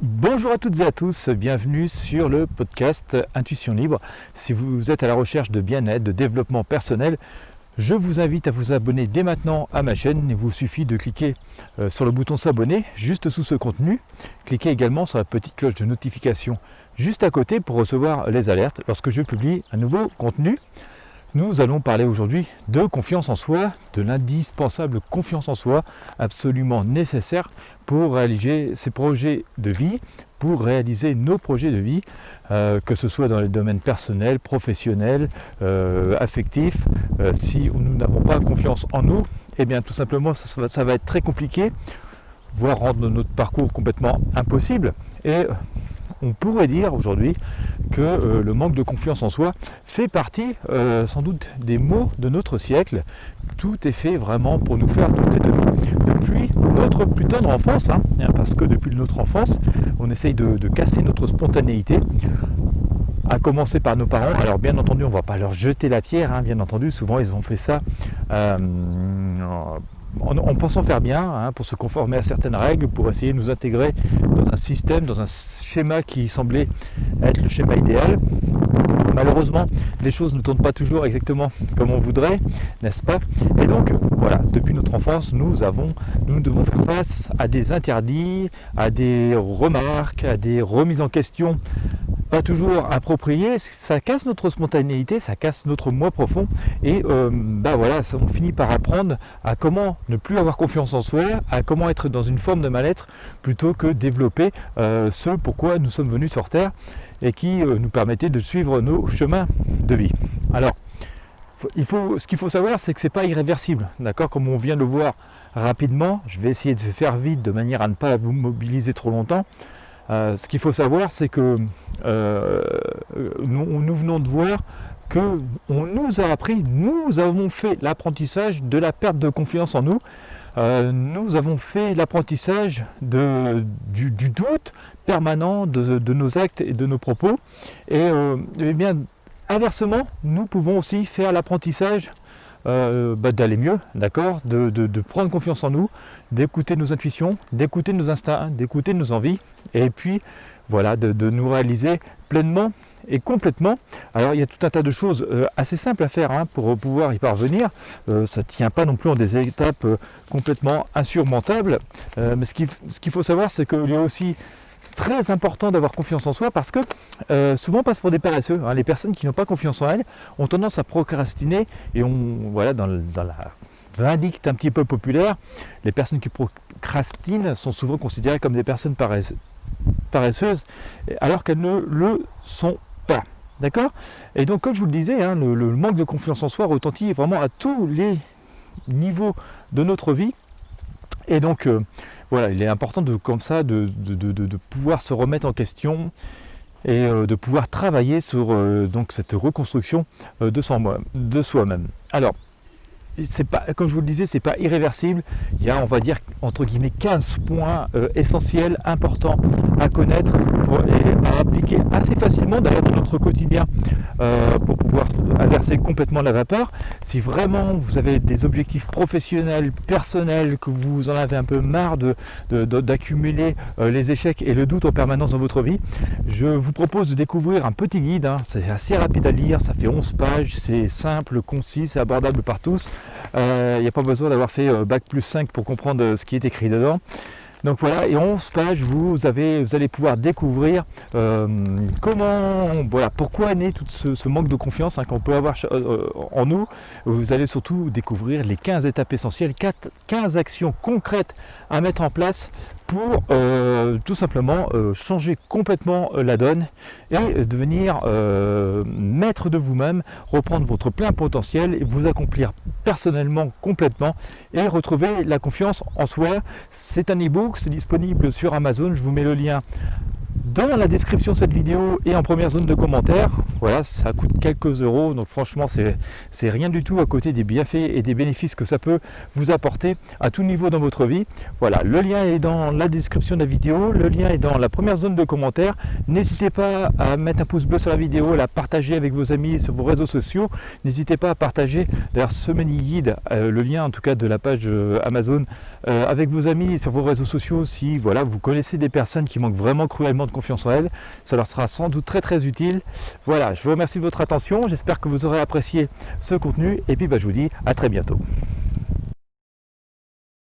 Bonjour à toutes et à tous, bienvenue sur le podcast Intuition Libre. Si vous êtes à la recherche de bien-être, de développement personnel, je vous invite à vous abonner dès maintenant à ma chaîne. Il vous suffit de cliquer sur le bouton s'abonner juste sous ce contenu. Cliquez également sur la petite cloche de notification juste à côté pour recevoir les alertes lorsque je publie un nouveau contenu. Nous allons parler aujourd'hui de confiance en soi, de l'indispensable confiance en soi, absolument nécessaire pour réaliser ses projets de vie, pour réaliser nos projets de vie, que ce soit dans les domaines personnels, professionnels, affectifs. Si nous n'avons pas confiance en nous, eh bien tout simplement ça va être très compliqué, voire rendre notre parcours complètement impossible. Et on pourrait dire aujourd'hui que le manque de confiance en soi fait partie sans doute des maux de notre siècle. Tout est fait vraiment pour nous faire douter de nous depuis notre plus tendre enfance, parce que depuis notre enfance, on essaye de casser notre spontanéité, à commencer par nos parents. Alors bien entendu, on ne va pas leur jeter la pierre, bien entendu, souvent ils ont fait ça en pensant faire bien, pour se conformer à certaines règles, pour essayer de nous intégrer dans un système, dans un schéma qui semblait être le schéma idéal. Malheureusement, les choses ne tournent pas toujours exactement comme on voudrait, n'est-ce pas? Et donc, voilà, depuis notre enfance, nous devons faire face à des interdits, à des remarques, à des remises en question pas toujours appropriées. Ça casse notre spontanéité, ça casse notre moi profond, et voilà, on finit par apprendre à comment ne plus avoir confiance en soi, à comment être dans une forme de mal-être, plutôt que développer ce pourquoi nous sommes venus sur Terre, et qui nous permettait de suivre nos chemins de vie. Alors, ce qu'il faut savoir, c'est que c'est pas irréversible, d'accord? Comme on vient de le voir rapidement, je vais essayer de faire vite de manière à ne pas vous mobiliser trop longtemps. Ce qu'il faut savoir, c'est que nous venons de voir que on nous a appris, nous avons fait l'apprentissage de la perte de confiance en nous. Nous avons fait l'apprentissage du doute permanent de nos actes et de nos propos. Et bien, inversement, nous pouvons aussi faire l'apprentissage d'aller mieux, d'accord, de prendre confiance en nous, d'écouter nos intuitions, d'écouter nos instincts, d'écouter nos envies, et puis voilà, de nous réaliser pleinement et complètement. Alors il y a tout un tas de choses assez simples à faire pour pouvoir y parvenir. Ça ne tient pas non plus en des étapes complètement insurmontables, mais ce qu'il faut savoir, c'est qu'il y a aussi très important d'avoir confiance en soi, parce que souvent on passe pour des paresseux. Les personnes qui n'ont pas confiance en elles ont tendance à procrastiner, et dans la vindicte un petit peu populaire, les personnes qui procrastinent sont souvent considérées comme des personnes paresseuses, alors qu'elles ne le sont pas. D'accord? Et donc, comme je vous le disais, le manque de confiance en soi retentit vraiment à tous les niveaux de notre vie. Et donc, voilà, il est important de pouvoir se remettre en question et de pouvoir travailler sur donc cette reconstruction de soi-même. Alors, c'est pas, comme je vous le disais, c'est pas irréversible. Il y a, on va dire, entre guillemets, 15 points essentiels, importants à connaître et à appliquer assez facilement d'ailleurs dans notre quotidien pour pouvoir inverser complètement la vapeur. Si vraiment vous avez des objectifs professionnels, personnels, que vous en avez un peu marre d'accumuler les échecs et le doute en permanence dans votre vie, je vous propose de découvrir un petit guide. C'est assez rapide à lire, ça fait 11 pages, c'est simple, concis, c'est abordable par tous. Il n'y a pas besoin d'avoir fait Bac plus 5 pour comprendre ce qui est écrit dedans. Donc voilà, et 11 pages, vous allez pouvoir découvrir pourquoi est né tout ce manque de confiance qu'on peut avoir en nous. Vous allez surtout découvrir les 15 étapes essentielles, 15 actions concrètes à mettre en place pour tout simplement changer complètement la donne et devenir maître de vous-même, reprendre votre plein potentiel et vous accomplir personnellement complètement et retrouver la confiance en soi. C'est un e-book, c'est disponible sur Amazon, je vous mets le lien dans la description de cette vidéo et en première zone de commentaires. Voilà, ça coûte quelques euros, donc franchement c'est rien du tout à côté des bienfaits et des bénéfices que ça peut vous apporter à tout niveau dans votre vie. Voilà, le lien est dans la description de la vidéo, le lien est dans la première zone de commentaires. N'hésitez pas à mettre un pouce bleu sur la vidéo, à la partager avec vos amis sur vos réseaux sociaux. N'hésitez pas à partager d'ailleurs ce mini guide, le lien en tout cas de la page Amazon, avec vos amis sur vos réseaux sociaux. Si voilà, vous connaissez des personnes qui manquent vraiment cruellement de confiance en elles, ça leur sera sans doute très utile. Voilà, je vous remercie de votre attention, j'espère que vous aurez apprécié ce contenu et puis je vous dis à très bientôt.